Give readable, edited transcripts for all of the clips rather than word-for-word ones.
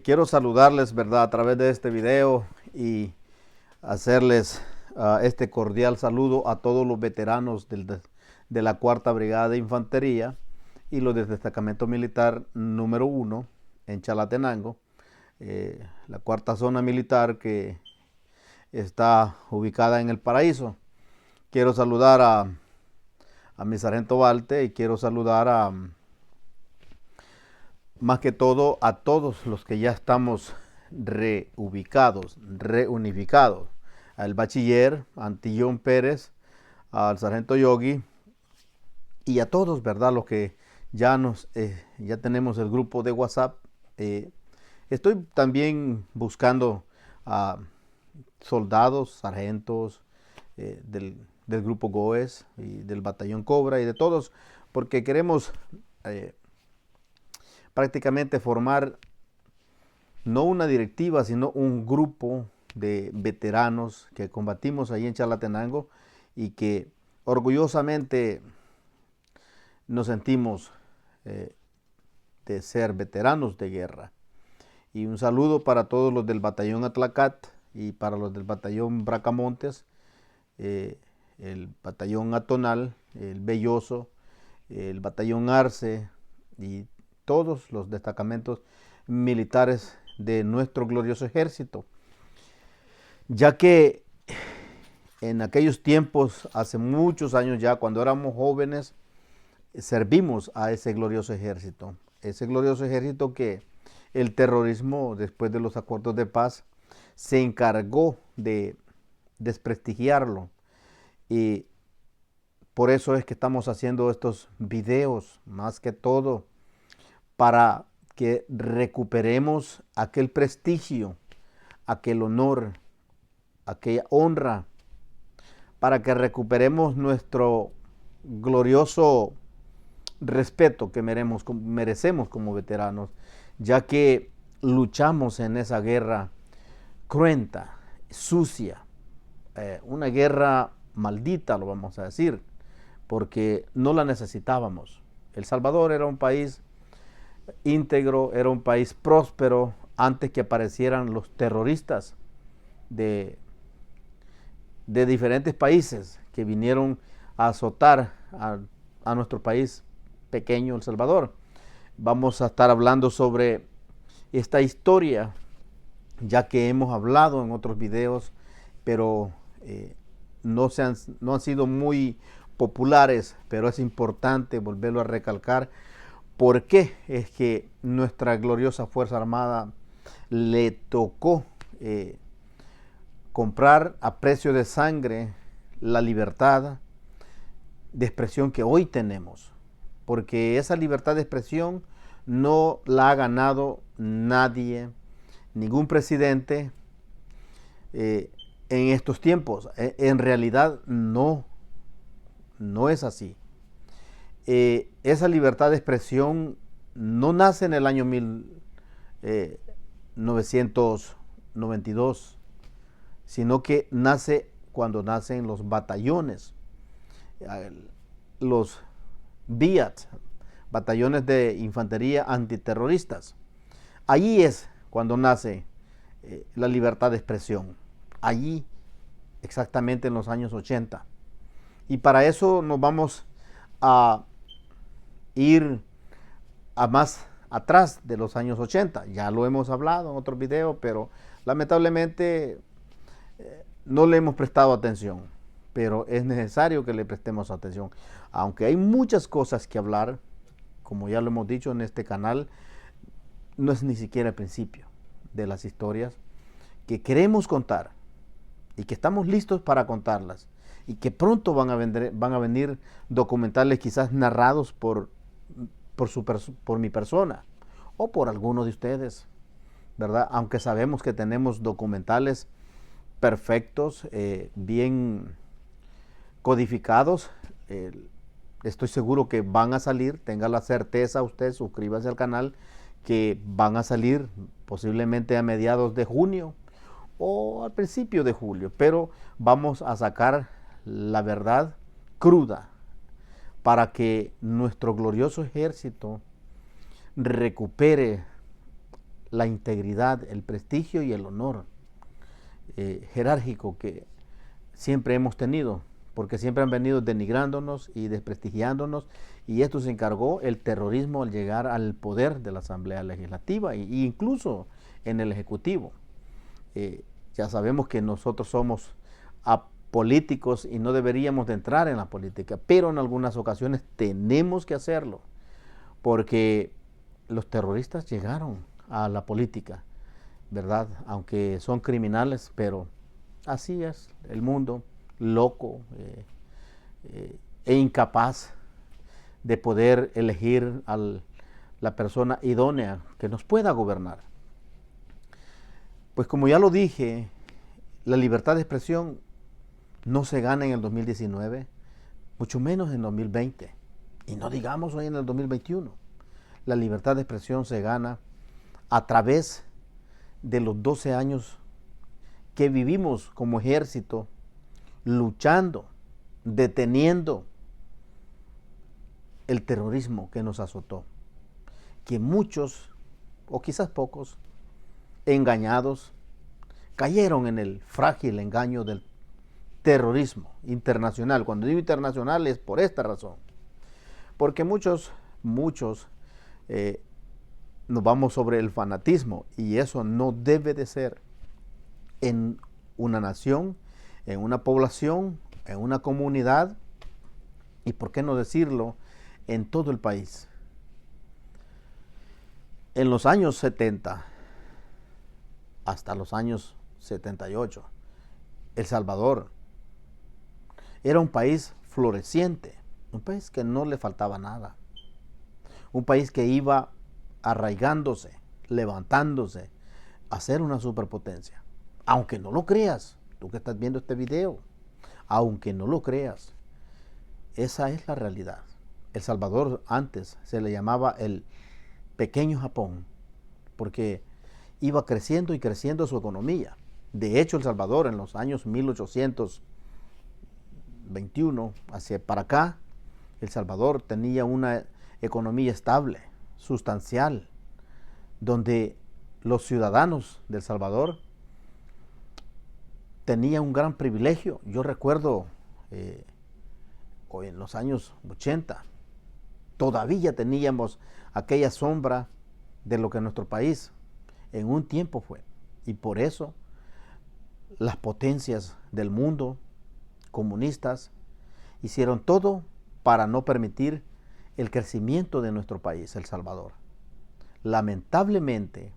Quiero saludarles, ¿verdad?, a través de este video y hacerles este cordial saludo a todos los veteranos de la Cuarta Brigada de Infantería y los del Destacamento Militar número 1 en Chalatenango, la cuarta zona militar que está ubicada en El Paraíso. Quiero saludar a mi sargento Valte y quiero saludar más que todo a todos los que ya estamos reubicados, reunificados, al bachiller Antillón Pérez, al sargento Yogi y a todos, ¿verdad? Los que ya tenemos el grupo de WhatsApp. Estoy también buscando a soldados, sargentos del grupo GOES y del batallón Cobra y de todos, porque queremos prácticamente formar no una directiva, sino un grupo de veteranos que combatimos ahí en Chalatenango y que orgullosamente nos sentimos de ser veteranos de guerra. Y un saludo para todos los del batallón Atlacat y para los del batallón Bracamontes, el batallón Atonal, el Belloso, el batallón Arce y todos los destacamentos militares de nuestro glorioso ejército, ya que en aquellos tiempos, hace muchos años ya, cuando éramos jóvenes, servimos a ese glorioso ejército que el terrorismo, después de los acuerdos de paz, se encargó de desprestigiarlo. Y por eso es que estamos haciendo estos videos, más que todo, para que recuperemos aquel prestigio, aquel honor, aquella honra, para que recuperemos nuestro glorioso respeto que merecemos como veteranos, ya que luchamos en esa guerra cruenta, sucia, una guerra maldita, lo vamos a decir, porque no la necesitábamos. El Salvador era un país íntegro, era un país próspero antes que aparecieran los terroristas de, de diferentes países que vinieron a azotar a nuestro país pequeño, El Salvador. Vamos a estar hablando sobre esta historia, ya que hemos hablado en otros videos, pero no han sido muy populares, pero es importante volverlo a recalcar. ¿Por qué es que nuestra gloriosa Fuerza Armada le tocó comprar a precio de sangre la libertad de expresión que hoy tenemos? Porque esa libertad de expresión no la ha ganado nadie, ningún presidente en estos tiempos. En realidad no es así. Esa libertad de expresión no nace en el año 1992, sino que nace cuando nacen los batallones, los BIAT, batallones de infantería antiterroristas. Allí es cuando nace la libertad de expresión, allí exactamente en los años 80. Y para eso nos vamos a ir a más atrás de los años 80. Ya lo hemos hablado en otros videos, pero lamentablemente no le hemos prestado atención. Pero es necesario que le prestemos atención. Aunque hay muchas cosas que hablar, como ya lo hemos dicho en este canal, no es ni siquiera el principio de las historias que queremos contar y que estamos listos para contarlas y que pronto van a venir documentales quizás narrados por mi persona o por alguno de ustedes, ¿verdad? Aunque sabemos que tenemos documentales perfectos, bien codificados, estoy seguro que van a salir, tenga la certeza usted, suscríbase al canal, que van a salir posiblemente a mediados de junio o al principio de julio, pero vamos a sacar la verdad cruda para que nuestro glorioso ejército recupere la integridad, el prestigio y el honor jerárquico que siempre hemos tenido, porque siempre han venido denigrándonos y desprestigiándonos, y esto se encargó el terrorismo al llegar al poder de la Asamblea Legislativa e incluso en el Ejecutivo. Ya sabemos que nosotros somos apolíticos y no deberíamos de entrar en la política, pero en algunas ocasiones tenemos que hacerlo, porque los terroristas llegaron a la política, ¿verdad? Aunque son criminales, pero así es el mundo, loco e incapaz de poder elegir a la persona idónea que nos pueda gobernar. Pues como ya lo dije, la libertad de expresión no se gana en el 2019, mucho menos en el 2020, y no digamos hoy en el 2021. La libertad de expresión se gana a través de los 12 años que vivimos como ejército, luchando, deteniendo el terrorismo que nos azotó, que muchos, o quizás pocos, engañados, cayeron en el frágil engaño del terrorismo internacional. Cuando digo internacional es por esta razón, porque muchos nos vamos sobre el fanatismo, y eso no debe de ser en una nación, en una población, en una comunidad, y por qué no decirlo, en todo el país. En los años 70 hasta los años 78, El Salvador era un país floreciente, un país que no le faltaba nada, un país que iba arraigándose, levantándose a ser una superpotencia. Aunque no lo creas, tú que estás viendo este video, aunque no lo creas, esa es la realidad. El Salvador antes se le llamaba el pequeño Japón, porque iba creciendo y creciendo su economía. De hecho, El Salvador en los años 1821 hacia para acá, El Salvador tenía una economía estable, sustancial, donde los ciudadanos de El Salvador tenían un gran privilegio. Yo recuerdo en los años 80, todavía teníamos aquella sombra de lo que nuestro país en un tiempo fue. Y por eso las potencias del mundo, comunistas, hicieron todo para no permitir el crecimiento de nuestro país, El Salvador. Lamentablemente,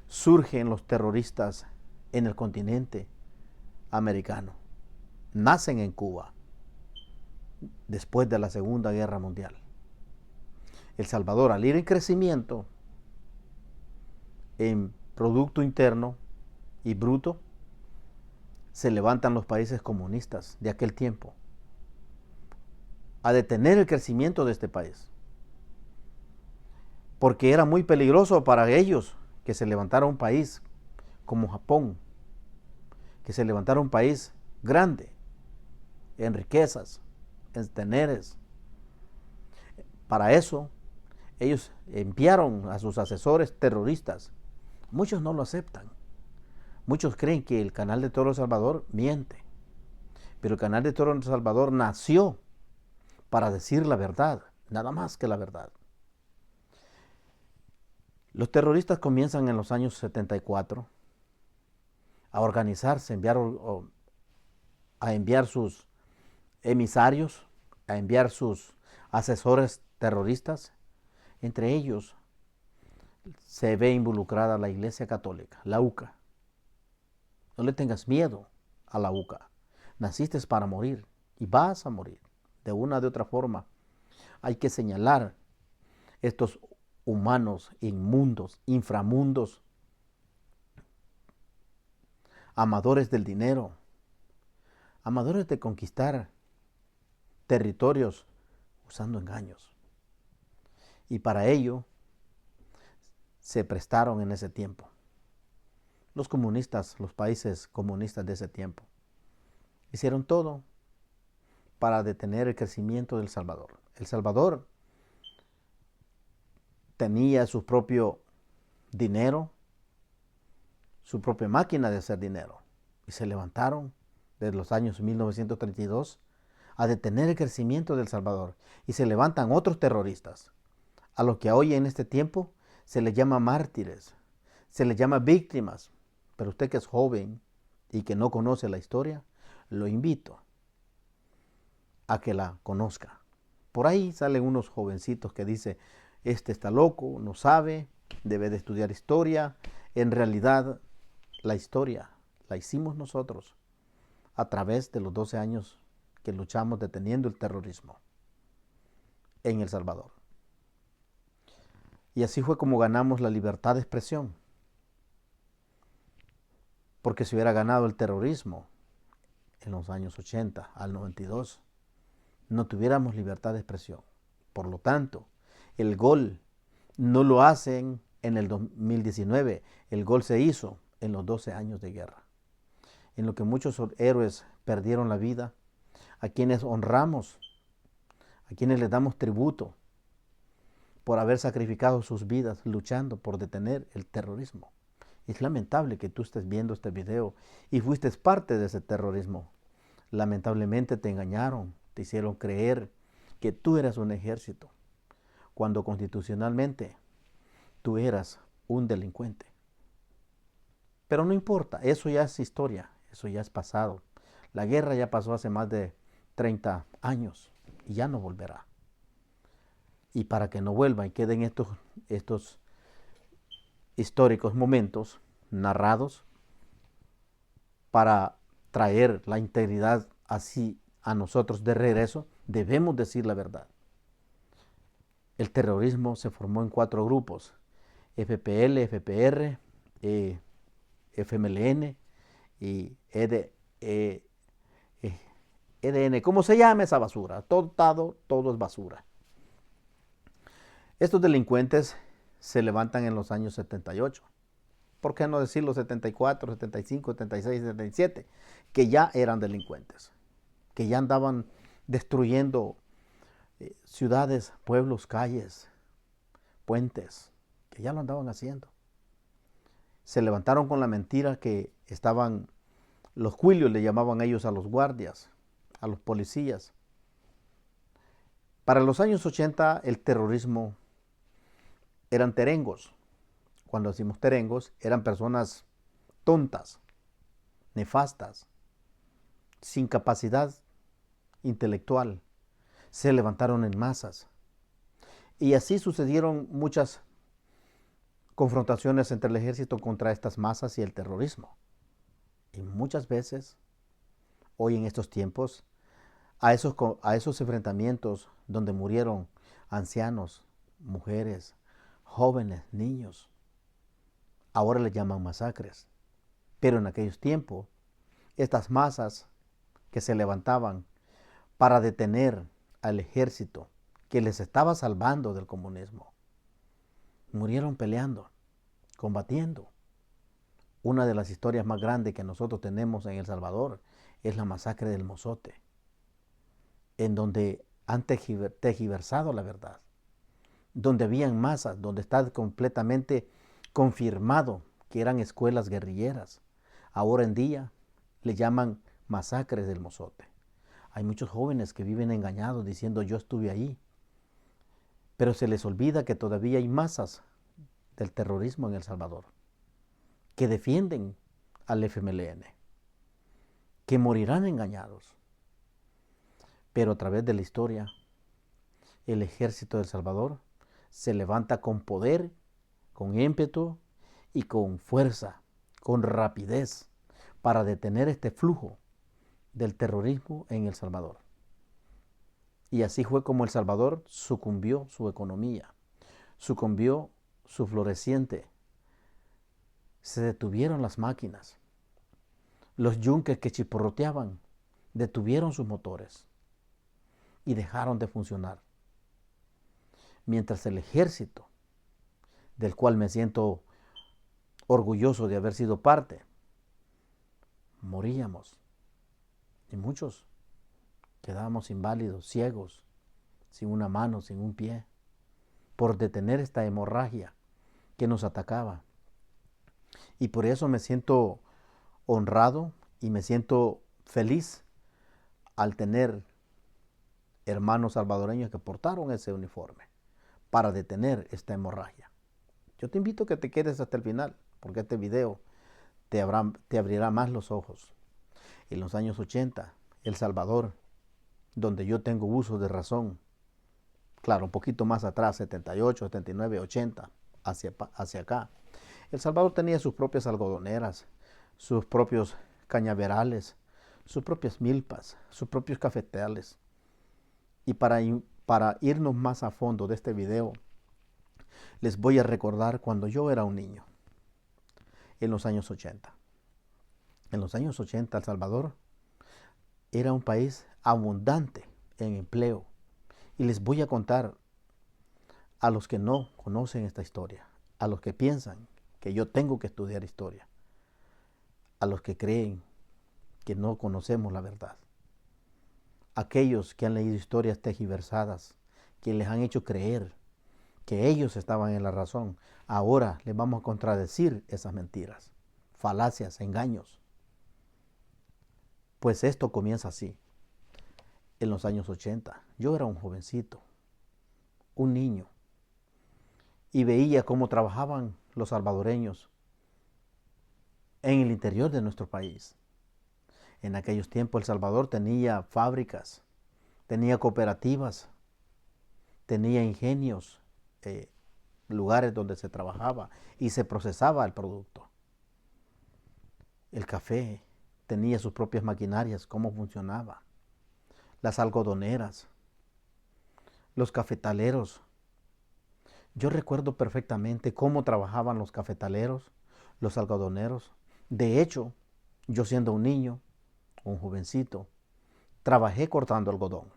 surgen los terroristas en el continente americano. Nacen en Cuba, después de la Segunda Guerra Mundial. El Salvador, al ir en crecimiento en Producto Interno y Bruto, se levantan los países comunistas de aquel tiempo a detener el crecimiento de este país, porque era muy peligroso para ellos que se levantara un país como Japón, que se levantara un país grande en riquezas, en teneres. Para eso ellos enviaron a sus asesores terroristas. Muchos no lo aceptan. Muchos creen que el Canal de Toro de Salvador miente, pero el Canal de Toro de Salvador nació para decir la verdad, nada más que la verdad. Los terroristas comienzan en los años 74 a organizarse, a enviar sus emisarios, a enviar sus asesores terroristas. Entre ellos se ve involucrada la Iglesia Católica, la UCA. No le tengas miedo a la UCA. Naciste para morir y vas a morir de una o de otra forma. Hay que señalar estos humanos inmundos, inframundos, amadores del dinero, amadores de conquistar territorios usando engaños. Y para ello se prestaron en ese tiempo los comunistas, los países comunistas de ese tiempo. Hicieron todo para detener el crecimiento de El Salvador. El Salvador tenía su propio dinero, su propia máquina de hacer dinero. Y se levantaron desde los años 1932 a detener el crecimiento de El Salvador. Y se levantan otros terroristas, a los que hoy en este tiempo se les llama mártires, se les llama víctimas. Pero usted que es joven y que no conoce la historia, lo invito a que la conozca. Por ahí salen unos jovencitos que dicen, este está loco, no sabe, debe de estudiar historia. En realidad, la historia la hicimos nosotros a través de los 12 años que luchamos deteniendo el terrorismo en El Salvador. Y así fue como ganamos la libertad de expresión. Porque si hubiera ganado el terrorismo en los años 80 al 92, no tuviéramos libertad de expresión. Por lo tanto, el gol no lo hacen en el 2019, el gol se hizo en los 12 años de guerra, en lo que muchos héroes perdieron la vida, a quienes honramos, a quienes les damos tributo por haber sacrificado sus vidas luchando por detener el terrorismo. Es lamentable que tú estés viendo este video y fuiste parte de ese terrorismo. Lamentablemente te engañaron, te hicieron creer que tú eras un ejército, cuando constitucionalmente tú eras un delincuente. Pero no importa, eso ya es historia, eso ya es pasado. La guerra ya pasó hace más de 30 años y ya no volverá. Y para que no vuelva y queden estos históricos momentos narrados para traer la integridad así a nosotros de regreso, debemos decir la verdad. El terrorismo se formó en 4 grupos: FPL, FPR, FMLN y EDN. ¿Cómo se llama esa basura? Todo es basura. Estos delincuentes se levantan en los años 78. ¿Por qué no decir los 74, 75, 76, 77? Que ya eran delincuentes, que ya andaban destruyendo ciudades, pueblos, calles, puentes, que ya lo andaban haciendo. Se levantaron con la mentira que estaban, los cuilios le llamaban ellos a los guardias, a los policías. Para los años 80 el terrorismo eran terengos. Cuando decimos terengos, eran personas tontas, nefastas, sin capacidad intelectual. Se levantaron en masas. Y así sucedieron muchas confrontaciones entre el ejército contra estas masas y el terrorismo. Y muchas veces, hoy en estos tiempos, a esos enfrentamientos donde murieron ancianos, mujeres, jóvenes, niños, ahora les llaman masacres. Pero en aquellos tiempos, estas masas que se levantaban para detener al ejército que les estaba salvando del comunismo, murieron peleando, combatiendo. Una de las historias más grandes que nosotros tenemos en El Salvador es la masacre del Mozote, en donde han tergiversado la verdad, donde habían masas, donde está completamente confirmado que eran escuelas guerrilleras. Ahora en día le llaman masacres del Mozote. Hay muchos jóvenes que viven engañados diciendo yo estuve ahí, pero se les olvida que todavía hay masas del terrorismo en El Salvador que defienden al FMLN, que morirán engañados. Pero a través de la historia, el ejército de El Salvador se levanta con poder, con ímpetu y con fuerza, con rapidez, para detener este flujo del terrorismo en El Salvador. Y así fue como El Salvador sucumbió su economía, sucumbió su floreciente. Se detuvieron las máquinas. Los yunques que chisporroteaban detuvieron sus motores y dejaron de funcionar. Mientras el ejército, del cual me siento orgulloso de haber sido parte, moríamos. Y muchos quedábamos inválidos, ciegos, sin una mano, sin un pie, por detener esta hemorragia que nos atacaba. Y por eso me siento honrado y me siento feliz al tener hermanos salvadoreños que portaron ese uniforme para detener esta hemorragia. Yo te invito a que te quedes hasta el final, porque este video te abrirá más los ojos. En los años 80, El Salvador, donde yo tengo uso de razón, claro, un poquito más atrás, 78, 79, 80, hacia acá. El Salvador tenía sus propias algodoneras, sus propios cañaverales, sus propias milpas, sus propios cafetales. Y para irnos más a fondo de este video, les voy a recordar cuando yo era un niño, en los años 80. En los años 80, El Salvador era un país abundante en empleo. Y les voy a contar a los que no conocen esta historia, a los que piensan que yo tengo que estudiar historia, a los que creen que no conocemos la verdad, aquellos que han leído historias tergiversadas, que les han hecho creer que ellos estaban en la razón. Ahora les vamos a contradecir esas mentiras, falacias, engaños. Pues esto comienza así. En los años 80, yo era un jovencito, un niño, y veía cómo trabajaban los salvadoreños en el interior de nuestro país. En aquellos tiempos El Salvador tenía fábricas, tenía cooperativas, tenía ingenios, lugares donde se trabajaba y se procesaba el producto. El café tenía sus propias maquinarias, cómo funcionaba. Las algodoneras, los cafetaleros. Yo recuerdo perfectamente cómo trabajaban los cafetaleros, los algodoneros. De hecho, yo siendo un niño, un jovencito, trabajé cortando algodón.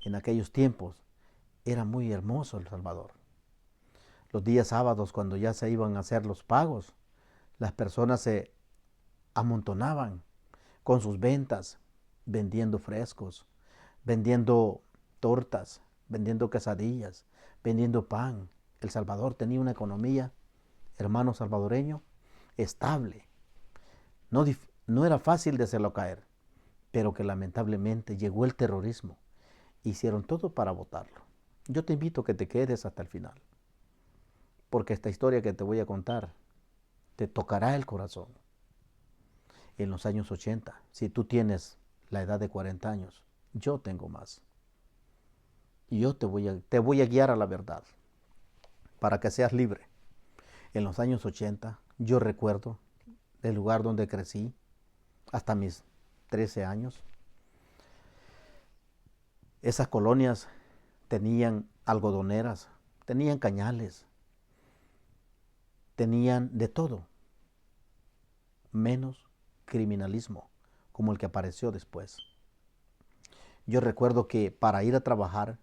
En aquellos tiempos era muy hermoso El Salvador. Los días sábados, cuando ya se iban a hacer los pagos, las personas se amontonaban con sus ventas, vendiendo frescos, vendiendo tortas, vendiendo quesadillas, vendiendo pan. El Salvador tenía una economía, hermano salvadoreño, estable. No era fácil de hacerlo caer, pero que lamentablemente llegó el terrorismo. Hicieron todo para botarlo. Yo te invito a que te quedes hasta el final, porque esta historia que te voy a contar te tocará el corazón. En los años 80, si tú tienes la edad de 40 años, yo tengo más. Y yo te voy a guiar a la verdad, para que seas libre. En los años 80, yo recuerdo el lugar donde crecí, hasta mis 13 años. Esas colonias tenían algodoneras, tenían cañales, tenían de todo, menos criminalismo, como el que apareció después. Yo recuerdo que para ir a trabajar,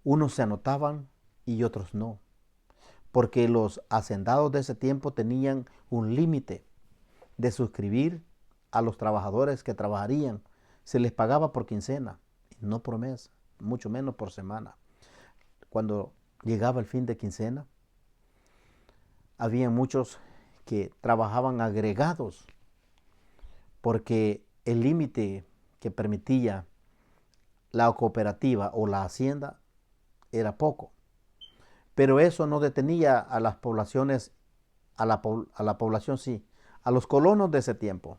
unos se anotaban y otros no, porque los hacendados de ese tiempo tenían un límite de suscribir a los trabajadores que trabajarían. Se les pagaba por quincena, no por mes, mucho menos por semana. Cuando llegaba el fin de quincena, había muchos que trabajaban agregados, porque el límite que permitía la cooperativa o la hacienda era poco. Pero eso no detenía a las poblaciones, a la población sí, a los colonos de ese tiempo.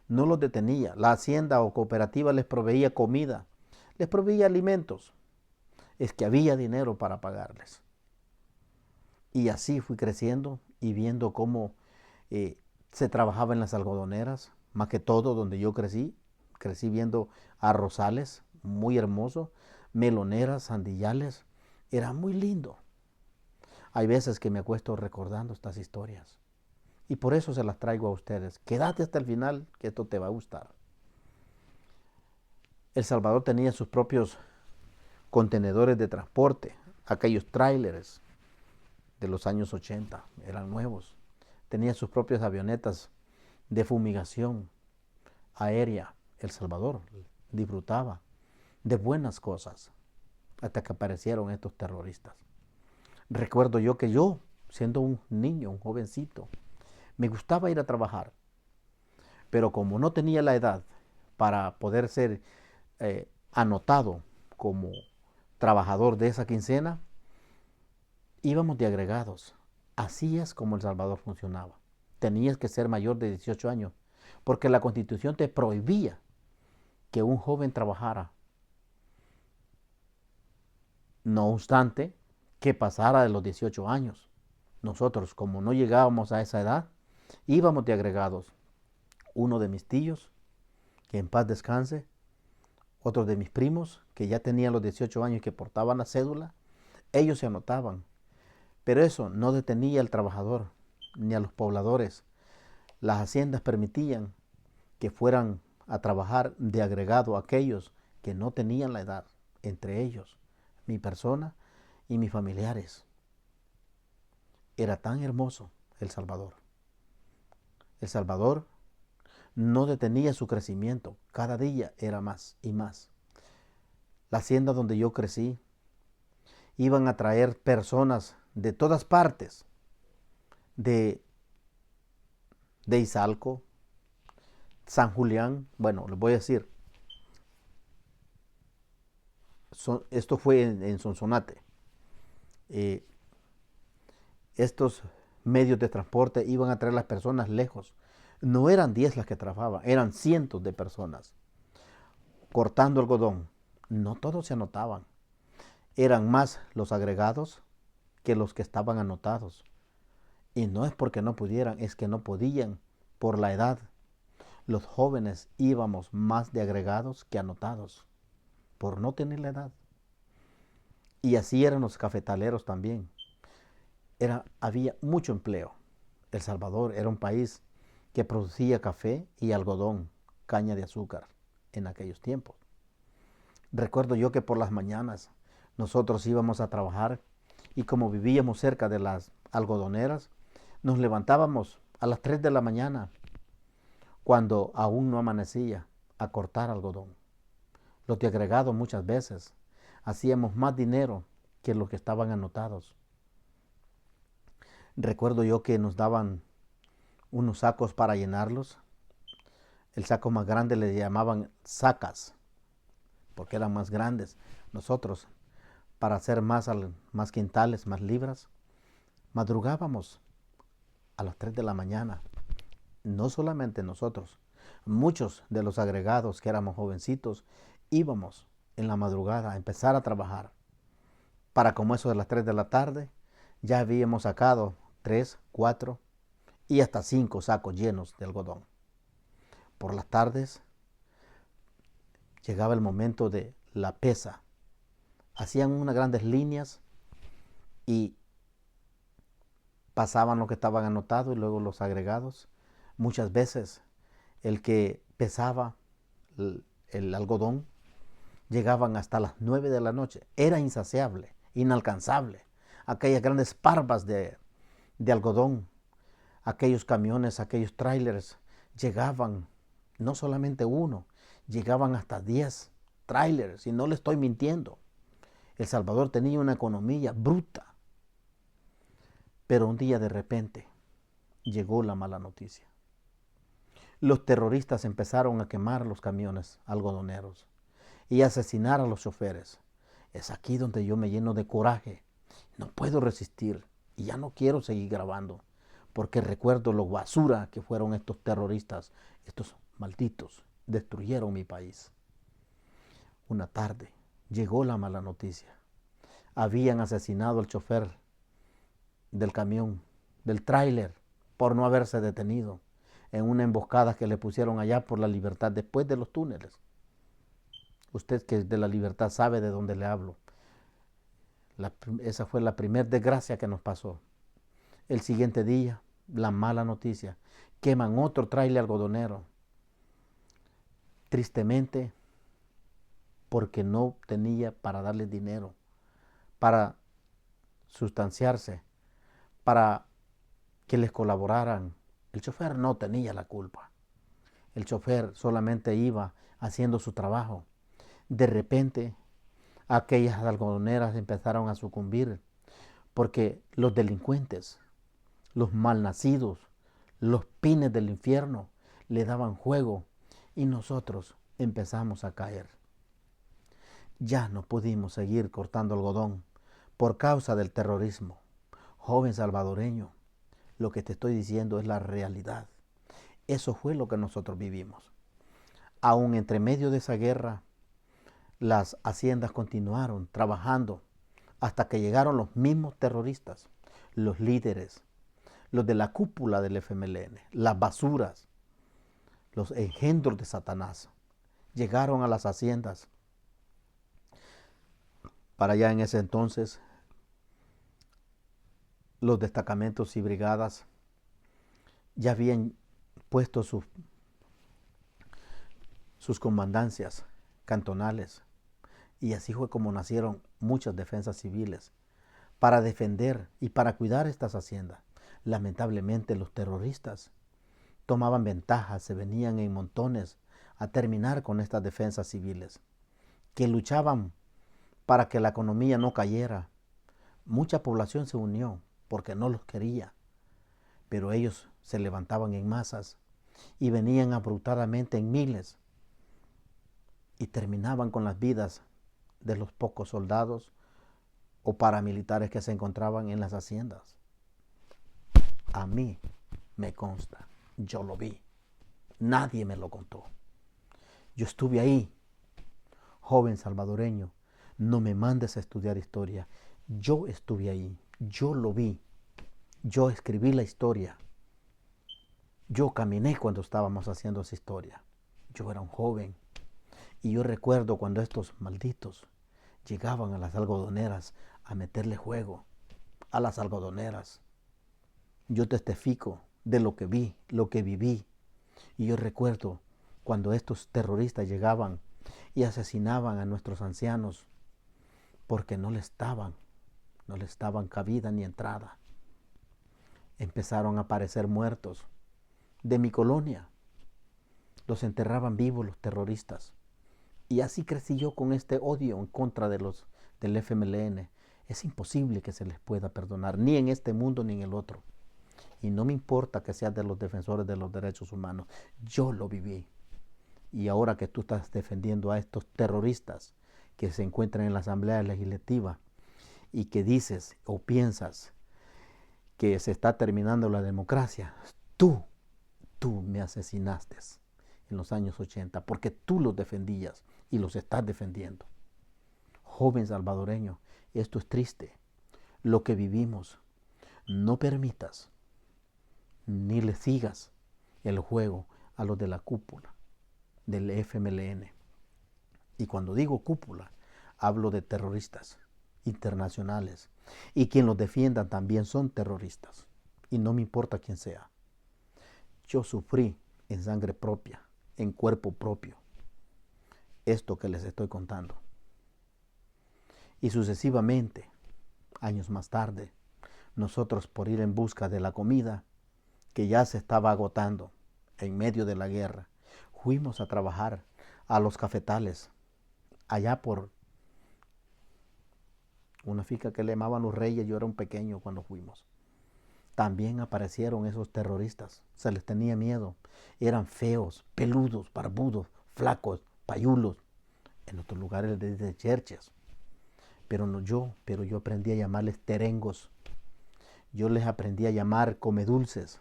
No los detenía. La hacienda o cooperativa les proveía comida, les proveía alimentos. Es que había dinero para pagarles. Y así fui creciendo y viendo cómo se trabajaba en las algodoneras, más que todo donde yo crecí. Crecí viendo arrozales, muy hermosos, meloneras, sandillales. Era muy lindo. Hay veces que me acuesto recordando estas historias. Y por eso se las traigo a ustedes. Quédate hasta el final, que esto te va a gustar. El Salvador tenía sus propios contenedores de transporte, aquellos tráileres de los años 80, eran nuevos. Tenía sus propias avionetas de fumigación aérea. El Salvador disfrutaba de buenas cosas hasta que aparecieron estos terroristas. Recuerdo yo que yo, siendo un niño, un jovencito, me gustaba ir a trabajar, pero como no tenía la edad para poder ser anotado como trabajador de esa quincena, íbamos de agregados. Así es como El Salvador funcionaba. Tenías que ser mayor de 18 años, porque la Constitución te prohibía que un joven trabajara. No obstante, que pasara de los 18 años. Nosotros, como no llegábamos a esa edad, íbamos de agregados. Uno de mis tíos, que en paz descanse, otro de mis primos, que ya tenían los 18 años y que portaban la cédula, ellos se anotaban. Pero eso no detenía al trabajador ni a los pobladores. Las haciendas permitían que fueran a trabajar de agregado aquellos que no tenían la edad, entre ellos mi persona y mis familiares. Era tan hermoso El Salvador. El Salvador no detenía su crecimiento, cada día era más y más. La hacienda donde yo crecí iban a traer personas de todas partes, de, de Izalco, San Julián, bueno, les voy a decir, esto fue en Sonsonate. Eh, estos medios de transporte iban a traer las personas lejos. No eran 10 las que trabajaban, eran cientos de personas cortando algodón. No todos se anotaban. Eran más los agregados que los que estaban anotados. Y no es porque no pudieran, es que no podían por la edad. Los jóvenes íbamos más de agregados que anotados, por no tener la edad. Y así eran los cafetaleros también. Había mucho empleo. El Salvador era un país que producía café y algodón, caña de azúcar, en aquellos tiempos. Recuerdo yo que por las mañanas nosotros íbamos a trabajar y como vivíamos cerca de las algodoneras, nos levantábamos a las 3 de la mañana, cuando aún no amanecía, a cortar algodón. Los de agregado muchas veces hacíamos más dinero que los que estaban anotados. Recuerdo yo que nos daban unos sacos para llenarlos. El saco más grande le llamaban sacas, porque eran más grandes. Nosotros, para hacer más quintales, más libras, madrugábamos a las 3 de la mañana. No solamente nosotros, muchos de los agregados que éramos jovencitos, íbamos en la madrugada a empezar a trabajar. Para como eso de las 3 de la tarde, ya habíamos sacado 3, 4 y hasta 5 sacos llenos de algodón. Por las tardes llegaba el momento de la pesa. Hacían unas grandes líneas y pasaban lo que estaban anotados y luego los agregados. Muchas veces el que pesaba el algodón llegaban hasta las 9 de la noche. Era insaciable, inalcanzable. Aquellas grandes parvas de algodón, aquellos camiones, aquellos trailers, llegaban, no solamente uno, llegaban hasta 10 trailers, y no le estoy mintiendo. El Salvador tenía una economía bruta. Pero un día de repente llegó la mala noticia. Los terroristas empezaron a quemar los camiones algodoneros y a asesinar a los choferes. Es aquí donde yo me lleno de coraje. No puedo resistir y ya no quiero seguir grabando porque recuerdo lo basura que fueron estos terroristas, estos malditos. Destruyeron mi país. Una tarde llegó la mala noticia. Habían asesinado al chofer del camión, del tráiler, por no haberse detenido en una emboscada que le pusieron allá por la Libertad, después de los túneles. Usted que es de la Libertad sabe de dónde le hablo. Esa fue la primera desgracia que nos pasó. El siguiente día, la mala noticia. Queman otro tráiler algodonero. Tristemente, porque no tenía para darle dinero, para sustanciarse, para que les colaboraran. El chofer no tenía la culpa. El chofer solamente iba haciendo su trabajo. De repente, aquellas algodoneras empezaron a sucumbir porque los delincuentes, los malnacidos, los pines del infierno le daban juego y nosotros empezamos a caer. Ya no pudimos seguir cortando algodón por causa del terrorismo. Joven salvadoreño, lo que te estoy diciendo es la realidad. Eso fue lo que nosotros vivimos. Aún entre medio de esa guerra, las haciendas continuaron trabajando hasta que llegaron los mismos terroristas, los líderes, los de la cúpula del FMLN, las basuras, los engendros de Satanás. Llegaron a las haciendas. Para allá en ese entonces, los destacamentos y brigadas ya habían puesto sus comandancias cantonales. Y así fue como nacieron muchas defensas civiles para defender y para cuidar estas haciendas. Lamentablemente los terroristas tomaban ventaja, se venían en montones a terminar con estas defensas civiles, que luchaban para que la economía no cayera. Mucha población se unió porque no los quería, pero ellos se levantaban en masas y venían abruptamente en miles y terminaban con las vidas de los pocos soldados o paramilitares que se encontraban en las haciendas. A mí me consta, yo lo vi, nadie me lo contó. Yo estuve ahí, joven salvadoreño, no me mandes a estudiar historia. Yo estuve ahí, yo lo vi, yo escribí la historia. Yo caminé cuando estábamos haciendo esa historia. Yo era un joven y yo recuerdo cuando estos malditos llegaban a las algodoneras a meterle juego a las algodoneras. Yo testifico de lo que vi, lo que viví. Y yo recuerdo cuando estos terroristas llegaban y asesinaban a nuestros ancianos porque no les daban cabida ni entrada. Empezaron a aparecer muertos de mi colonia. Los enterraban vivos los terroristas. Y así crecí yo con este odio en contra del FMLN. Es imposible que se les pueda perdonar, ni en este mundo ni en el otro. Y no me importa que seas de los defensores de los derechos humanos. Yo lo viví. Y ahora que tú estás defendiendo a estos terroristas que se encuentran en la Asamblea Legislativa y que dices o piensas que se está terminando la democracia, tú me asesinaste en los años 80 porque tú los defendías y los estás defendiendo. Joven salvadoreño, esto es triste. Lo que vivimos, no permitas ni le sigas el juego a los de la cúpula del FMLN. Y cuando digo cúpula, hablo de terroristas internacionales. Y quien los defiendan también son terroristas. Y no me importa quién sea. Yo sufrí en sangre propia, en cuerpo propio, esto que les estoy contando. Y sucesivamente, años más tarde, nosotros por ir en busca de la comida que ya se estaba agotando en medio de la guerra, fuimos a trabajar a los cafetales, allá por una finca que le llamaban Los Reyes. Yo era un pequeño cuando fuimos. También aparecieron esos terroristas, se les tenía miedo, eran feos, peludos, barbudos, flacos, payulos, en otros lugares les dicen cherches, pero yo aprendí a llamarles terengos, yo les aprendí a llamar comedulces,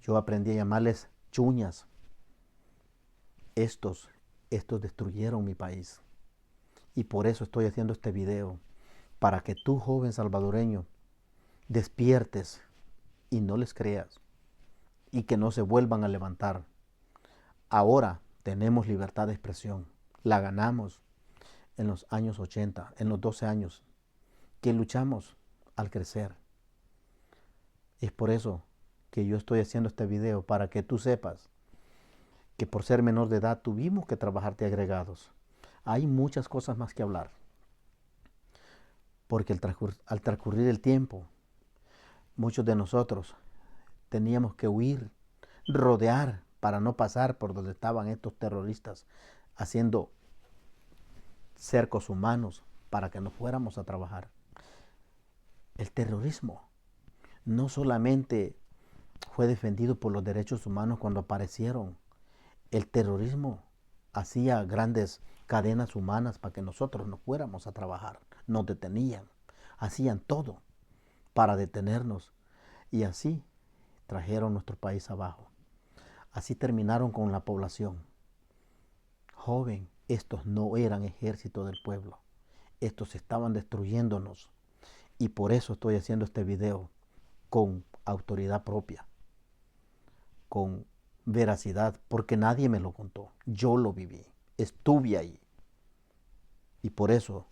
yo aprendí a llamarles chuñas. Estos destruyeron mi país y por eso estoy haciendo este video, para que tú, joven salvadoreño, despiertes y no les creas y que no se vuelvan a levantar. Ahora tenemos libertad de expresión, la ganamos en los años 80, en los 12 años que luchamos al crecer. Es por eso que yo estoy haciendo este video, para que tú sepas que por ser menor de edad tuvimos que trabajar de agregados. Hay muchas cosas más que hablar, porque al transcurrir el tiempo, muchos de nosotros teníamos que huir, rodear para no pasar por donde estaban estos terroristas haciendo cercos humanos para que no fuéramos a trabajar. El terrorismo no solamente fue defendido por los derechos humanos cuando aparecieron. El terrorismo hacía grandes cadenas humanas para que nosotros no fuéramos a trabajar. Nos detenían, hacían todo para detenernos y así trajeron nuestro país abajo. Así terminaron con la población. Joven, estos no eran ejército del pueblo. Estos estaban destruyéndonos. Y por eso estoy haciendo este video con autoridad propia, con veracidad, porque nadie me lo contó. Yo lo viví, estuve ahí. Y por eso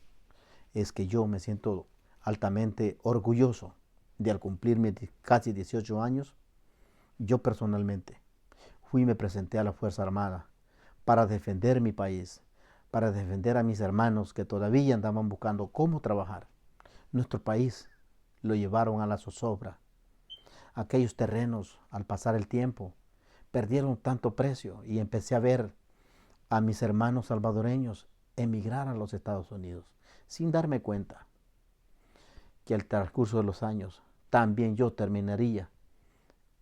es que yo me siento altamente orgulloso de al cumplir mis casi 18 años, yo personalmente fui y me presenté a la Fuerza Armada para defender mi país, para defender a mis hermanos que todavía andaban buscando cómo trabajar. Nuestro país lo llevaron a la zozobra. Aquellos terrenos, al pasar el tiempo, perdieron tanto precio y empecé a ver a mis hermanos salvadoreños emigrar a los Estados Unidos, sin darme cuenta que al transcurso de los años también yo terminaría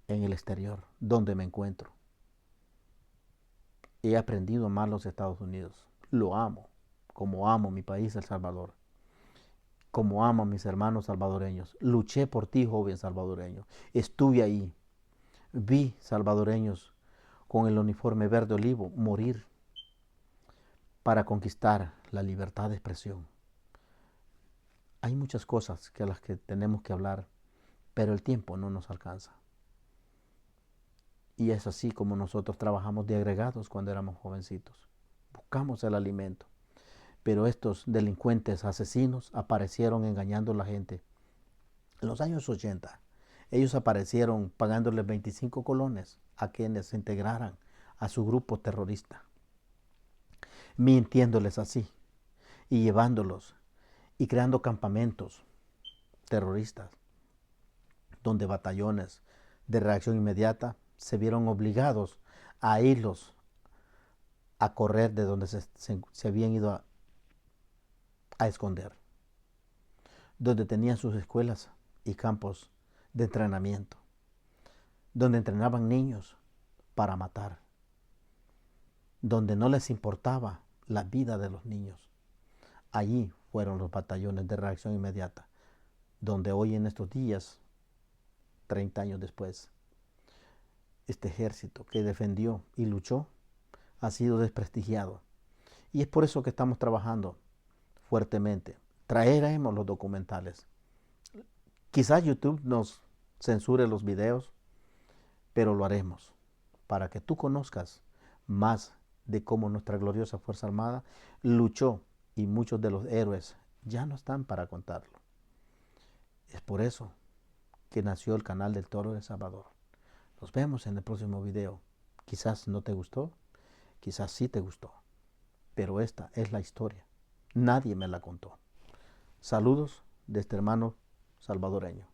en el exterior, donde me encuentro. He aprendido a amar los Estados Unidos. Lo amo, como amo mi país, El Salvador, como amo a mis hermanos salvadoreños. Luché por ti, joven salvadoreño. Estuve ahí. Vi salvadoreños con el uniforme verde olivo morir para conquistar la libertad de expresión. Hay muchas cosas que a las que tenemos que hablar, pero el tiempo no nos alcanza. Y es así como nosotros trabajamos de agregados cuando éramos jovencitos. Buscamos el alimento. Pero estos delincuentes asesinos aparecieron engañando a la gente. En los años 80, ellos aparecieron pagándoles 25 colones a quienes se integraran a su grupo terrorista, mintiéndoles así y llevándolos y creando campamentos terroristas donde batallones de reacción inmediata se vieron obligados a irlos a correr de donde se habían ido a esconder, donde tenían sus escuelas y campos de entrenamiento, donde entrenaban niños para matar, donde no les importaba la vida de los niños. Allí fueron los batallones de reacción inmediata, donde hoy en estos días, 30 años después, este ejército que defendió y luchó ha sido desprestigiado. Y es por eso que estamos trabajando fuertemente. Traeremos los documentales. Quizás YouTube nos censure los videos, pero lo haremos para que tú conozcas más de cómo nuestra gloriosa Fuerza Armada luchó y muchos de los héroes ya no están para contarlo. Es por eso que nació el canal del Toro de Salvador. Nos vemos en el próximo video. Quizás no te gustó, quizás sí te gustó, pero esta es la historia. Nadie me la contó. Saludos de este hermano salvadoreño.